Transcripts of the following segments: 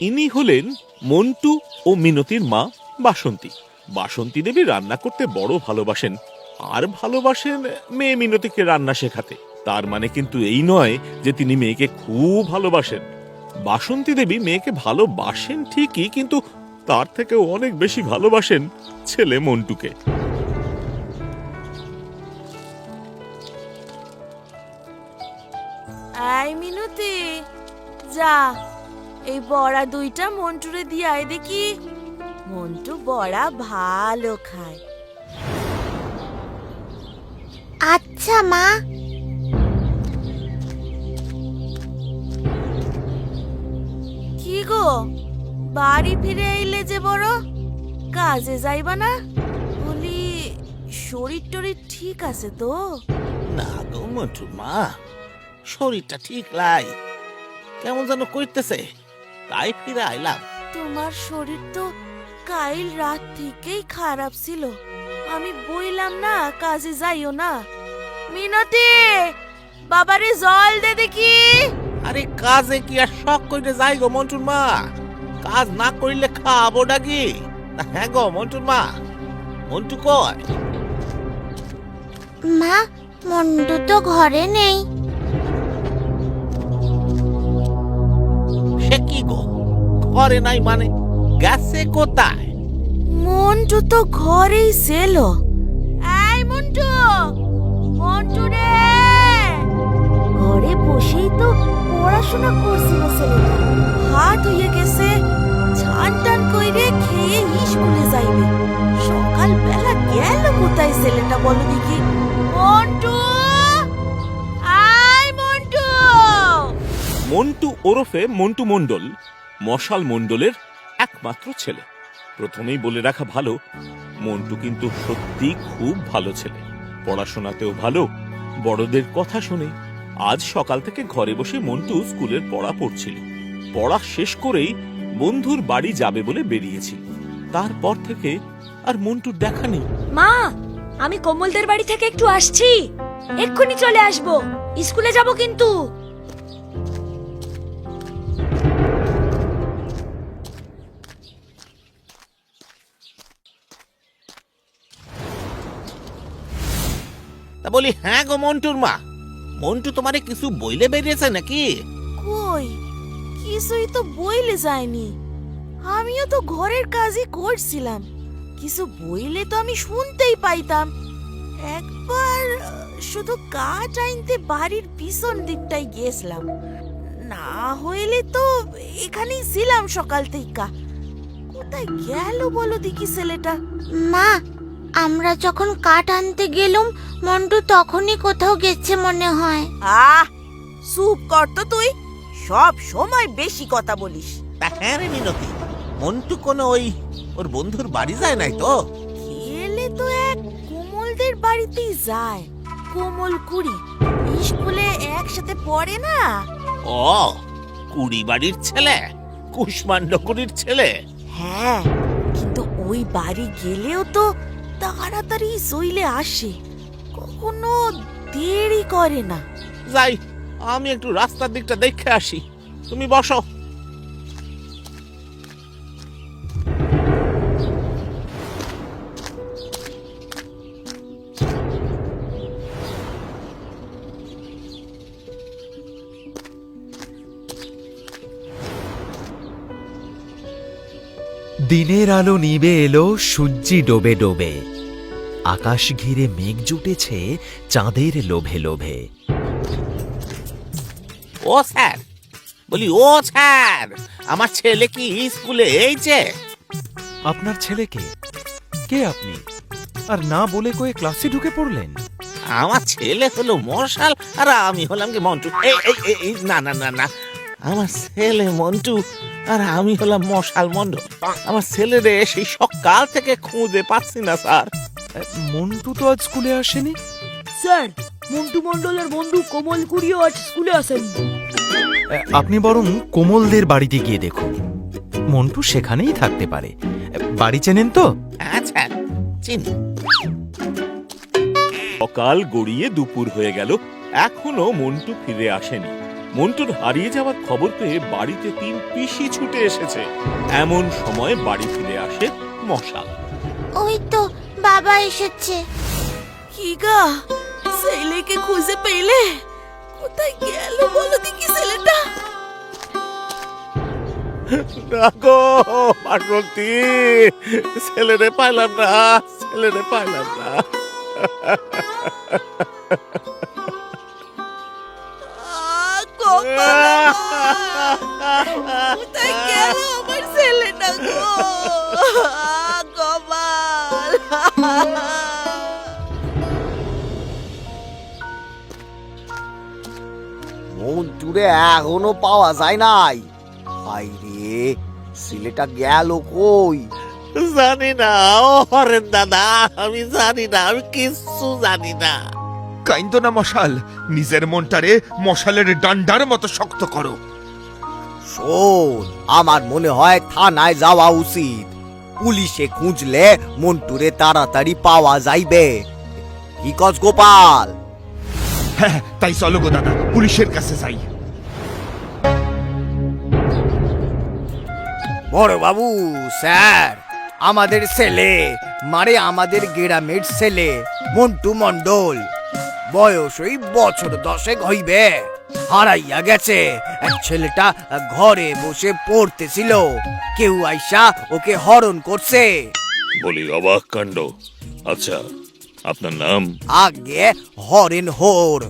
ইনি হলেন মন্টু ও মিনতির মা বাসন্তী। বাসন্তী দেবী রান্না করতে বড় ভালোবাসেন, আর ভালোবাসেন মেয়ে মিনতিকে রান্না শেখাতে। তার মানে কিন্তু এই নয় যে তিনি মেয়েকে খুব ভালোবাসেন। বাসন্তী দেবী মেয়েকে ভালোবাসেন ঠিকই, কিন্তু তার থেকে অনেক বেশি ভালোবাসেন ছেলে মন্টুকে। এই মিনতি, যা এই বড়া দুইটা মন্টুরে দিয়ে আয় দেখি। মন্টু বড়া ভালো খায়। আচ্ছা মা। কি গো, বাড়ি ফিরে এলে যে বড়, কাজে যাইবা না? বলি শরীর টরীর ঠিক আছে তো? না গো মন্টু মা, শরীরটা ঠিক লাই, কেমন যেন করতেছে, তাই ফিরে আইলাম। তোমার শরীর তো কাল রাত থেকেই খারাপ ছিল। আমি বইলাম না কাজে যাইও না। মিনতি, বাবারে জল দে দেখি। আরে কাজে কি আর শখ করে যাই গো মন্টুর মা? কাজ না করিলে খাবো ডাকি? হ্যাঁ গো মন্টুর মা, মন্টু কয়? মা, মন্টু তো ঘরে নেই। সে কি গো, ঘরে নাই মানে গেছে কোথায়? মন্টু তো ঘরেই ছিল। এই মন্টু, মন্টু রে, ঘরে বসেই তো পড়াশোনা করছিল ছেলেটা। হাত হয়ে গেছে, ছান টান কইরে খেয়ে স্কুলে যাইবে। সকাল বেলা গেল কোথায় ছেলেটা বলো দেখি? মন্টু, আয় মন্টু। মন্টু ওরফে মন্টু মণ্ডল মশাল মণ্ডলের একমাত্র ছেলে। প্রথমেই বলে রাখা ভালো, মন্টু কিন্তু সত্যি খুব ভালো ছেলে, পড়াশোনাতেও ভালো, বড়দের কথা শুনে। আজ সকাল থেকে ঘরে বসে মন্টু স্কুলের পড়া পড়ছিল। পড়া শেষ করেই বন্ধুর বাড়ি যাবে বলে বেরিয়েছিল। তারপর থেকে আর মন্টুর দেখা নেই। মা, আমি কমলদের বাড়ি থেকে একটু আসছি, এক্ষুনি চলে আসবো। স্কুলে যাব কিন্তু। তা বলি হ্যাঁ গো মন্টুর মা, মন্টু তোমারে কিছু বইলে বেরিয়েছে নাকি? কই, কিছুই তো বইলে যায়নি। আমিও তো ঘরের কাজই করছিলাম, কিছু বইলে তো আমি শুনতেই পাইতাম। একবার শুধু কাঠ আনতে বাড়ির পিছন দিকটাই গেছিলাম, না হইলে তো এখানেই ছিলাম সকাল থেকে। কোথায় গেল বলো দেখি ছেলেটা? মা, আমরা যখন কাঠ আনতে গেলুম, মন্টু তখনই কোথাও গেছে মনে হয়। আহ, চুপ কর তো তুই, সব সময় বেশি কথা বলিস। তা হ্যাঁ রে মিনতি, মন্টু কোনো ওর বন্ধুর বাড়ি যায় নাই তো? গেলে তো এক কোমলদের বাড়িতেই যায়। কোমল কুড়ি স্কুলে একসাথে পড়ে না? ও, কুড়ি বাড়ির ছেলে, কুষ্মান্ডকুড়ির ছেলে। হ্যাঁ, কিন্তু ওই বাড়ি গেলেও তো তাড়াতাড়ি চলে আসে, কখনো দেরি করে না। যাই, আমি একটু রাস্তার দিকটা দেখে আসি, তুমি বসো। দিনের আলো নিবে এলো, সূর্যি ডোবে ডোবে, আকাশ ঘিরে মেঘ জুটেছে চাঁদের লোভে লোভে। ও স্যার, বলি ও স্যার, আমার ছেলে কি স্কুলে এইছে? আপনার ছেলেকে? কে আপনি? আর না বলে কয়ে ক্লাসে ঢুকে পড়লেন? আমার ছেলে হলো মশাল আর আমি হলাম কি মন্টু। না না না না, আমার ছেলে মন্টু আর আমি হলাম মশাল মন্ডল। আমার ছেলেরে সেই সকাল থেকে খুঁজে পাচ্ছি না স্যার। মন্টু তো আজ স্কুলে আসেনি। স্যার, মন্টু মণ্ডলের বন্ধু কমল কুড়িও আজ স্কুলে আসেনি। আপনি বরং কোমলদের বাড়িতে গিয়ে দেখুন, মন্টু সেখানেই থাকতে পারে। বাড়ি চেনেন তো? আচ্ছা, চিনি। সকাল গড়িয়ে দুপুর হয়ে গেল, এখনো মন্টু ফিরে আসেনি। মন্টুর হারিয়ে যাওয়ার খবর পেয়ে বাড়িতে 3 পিসি ছুটে এসেছে। এমন সময় বাড়ি ফিরে আসে মশাল। ওই তো বাবা এসেছে। কি গা, ছেলেকে খুঁজে পেলে? কোথায় গেল বলো দেখি ছেলেটা? না গো পার্বতী, ছেলেরে পাইলাম না, ছেলেরে পাইলাম না। কোথায় গেল আমার ছেলেটা গো? গোপাল, মন্টুরে এখনো পাওয়া যায় নাই। হাই রে, ছেলেটা গেল কই? জানি না ও হরেন দাদা, আমি জানি না, আমি কিচ্ছু জানি না। কাইন্দ না মশাল, নিজের মনটারে মশালের ডান্ডার মতো শক্ত করো। শোন, আমার মনে হয় থানায় যাওয়া উচিত। পুলিশে খুঁজলে মন্টুরে তাড়াতাড়ি পাওয়া যাইবে। কি কস গোপাল? হ্যাঁ, তাই চলো গো দাদা, পুলিশের কাছে যাই। বড় বাবু, স্যার, আমাদের ছেলে, মানে আমাদের গ্রামের ছেলে মন্টু মন্ডল, বয়স ওই বছর 10 হইবে, হারাইয়া গেছে। ছেলেটা ঘরে বসে পড়তেছিল, কেউ আইসা ওকে হরণ করছে। বলি অবাক কাণ্ড। আচ্ছা, আপনার নাম? আগে হরেন হোর।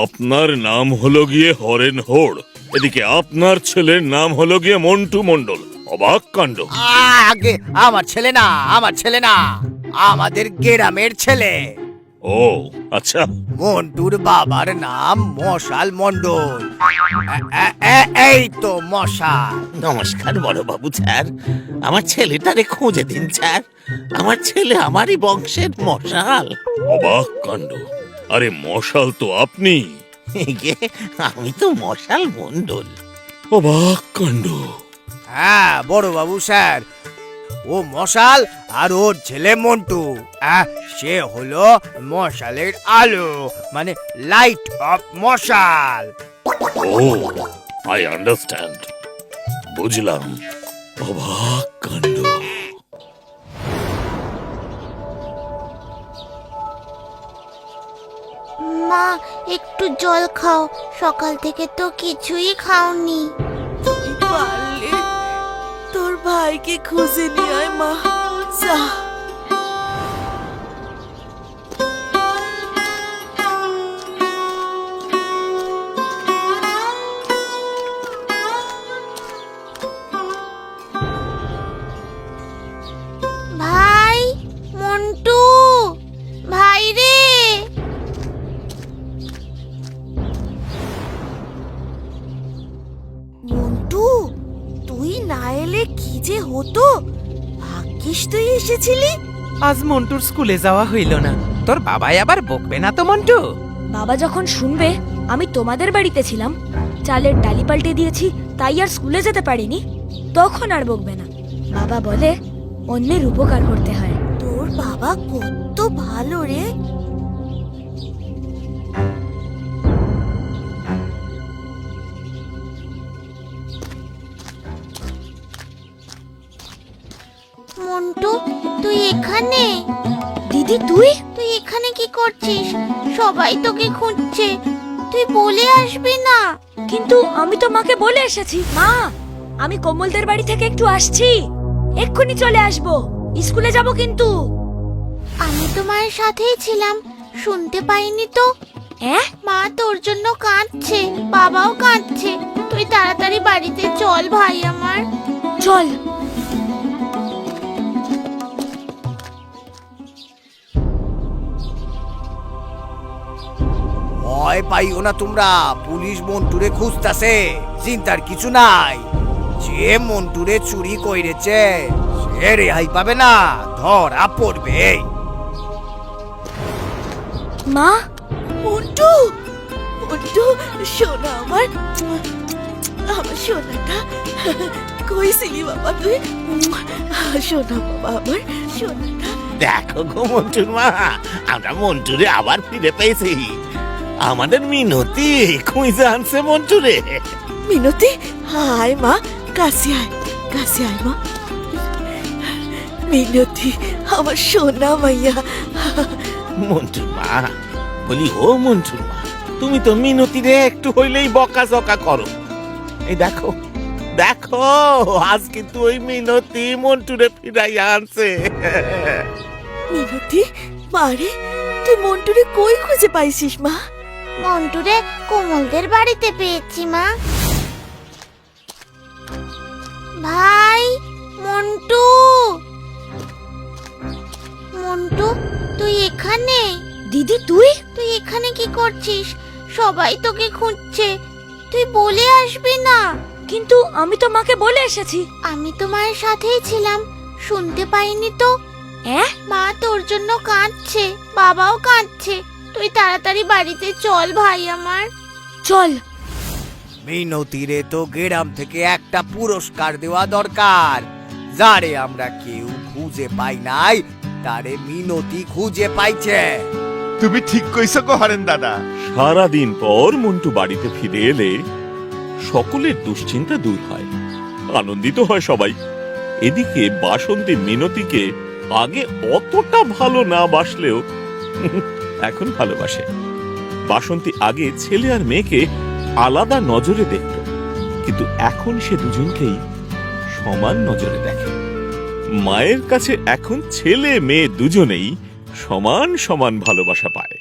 আপনার নাম হলো গিয়ে হরেন হোড়, এদিকে আপনার ছেলের নাম হলো গিয়ে মন্টু মন্ডল। অবাক কাণ্ড। আগে আমার ছেলে না, আমার ছেলে না, আমাদের গ্রামের ছেলে। ও আচ্ছা, মন্টুর বাবার নাম মশাল মন্ডল। এই তো মশাল। নমস্কার বড় বাবু স্যার, আমার ছেলেটারে খুঁজে দিন স্যার, আমার ছেলে আমারই বংশের মশাল। অবাক কাণ্ড। আরে মশাল তো আপনি। আমি তো মশাল মন্ডল। অবাক কাণ্ড। হ্যাঁ বড় বাবু স্যার, ও মশাল আর ওর ছেলে মন্টু, সে হলো মশালের আলো, মানে লাইট অফ মশাল। ও আই আন্ডারস্ট্যান্ড, বুঝলাম। অবাক কাণ্ড। মা, একটু জল খাও, সকাল থেকে তো কিছুই খাওনি। তুই পারলে তোর ভাইকে খুঁজে নিয়ে আয় মা, যা। ভাই, মন্টু, ভাই রে। মন্টু, তুই না এলে কি যে হতো। ভাগ্যিস তুই এসেছিলি। আজ মন্টুর স্কুলে যাওয়া হইল না। তোর বাবাই আবার বকবে না তো মন্টু? বাবা যখন শুনবে আমি তোমাদের বাড়িতে ছিলাম, চালের ডালি পাল্টে দিয়েছি, তাই আর স্কুলে যেতে পারিনি, তখন আর বকবে না। বাবা বলে অন্যের উপকার করতে হয়। তোর বাবা কত ভালো রে। মন্টু, তুই এখানে? দিদি তুই? তুই এখানে কি করছিস? সবাই তোকে খুঁজছে, তুই বলে আসবি না? কিন্তু আমি তো মাকে বলে এসেছি। মা, আমি কমলদের বাড়ি থেকে একটু আসছি, এক্ষুনি চলে আসবো, স্কুলে যাব কিন্তু। আমি তোমার সাথেই ছিলাম, শুনতে পাইনি তো। মা তোর জন্য কাঁদছে, বাবাও কাঁদছে, তুই তাড়াতাড়ি বাড়িতে চল ভাই আমার। চল। ভয় পাইও না তোমরা, পুলিশ মন্টুরে খুঁজতাছে, চিন্তার কিছু নাই। যে মন্টুরে চুরি কইরেছে সে রেহাই পাবে না, ধরা পড়বে। মা, মন্টু, মন্টু, সোনা আমার, আমার সোনাটা, কইছিলি বাবা তুই? সোনা বাবা আমার, সোনাটা। দেখো গো মন্টুর মা, আমরা মন্টুরে আবার ফিরে পেয়েছি। আমাদের মিনতি খুঁজে আনছে মন্টু রে। মিনতি আয় মা, কাছে আয় মা। মিনতি আমার সোনা মাইয়া। মন্টুর মা, বলি ও মন্টুর মা, তুমি তো মিনতি রে একটু হইলেই বকাঝকা করো। এই দেখো দেখো, আজ কিন্তু ওই মিনতি মন্টুরে ফিরাইয়া আনছে। মিনতি মারে, তুই মন্টুরে কই খুঁজে পাইছিস মা? মন্টুরে কোমলদের বাড়িতে পেয়েছি মা। ভাই মন্টু, মন্টু তুই এখানে? দিদি তুই? তুই এখানে কি করছিস? সবাই তোকে খুঁজছে, তুই বলে আসবি না? কিন্তু আমি তো মাকে বলে এসেছি। আমি তো মায়ের সাথেই ছিলাম, শুনতে পাইনি তো। মা তোর জন্য কাঁদছে, বাবাও কাঁদছে। তুই তাড়াতাড়ি বাড়িতে চল ভাই আমার। চল। মিনতিরে তো গ্রাম থেকে একটা পুরস্কার দেওয়া দরকার। যারে আমরা কেউ খুঁজে পাই নাই, তারে মিনতি খুঁজে পাইছে। তুমি ঠিক কইছো গো হরেন দাদা। সারাদিন পর মন্টু বাড়িতে ফিরে এলে সকলের দুশ্চিন্তা দূর হয়, আনন্দিত হয় সবাই। এদিকে বাসন্তী মিনতিকে আগে অতটা ভালো না বাসলেও এখন ভালোবাসে। বাসন্তী আগে ছেলে আর মেয়েকে আলাদা নজরে দেখত, কিন্তু এখন সে দুজনকেই সমান নজরে দেখে। মায়ের কাছে এখন ছেলে মেয়ে দুজনেই সমান সমান ভালোবাসা পায়।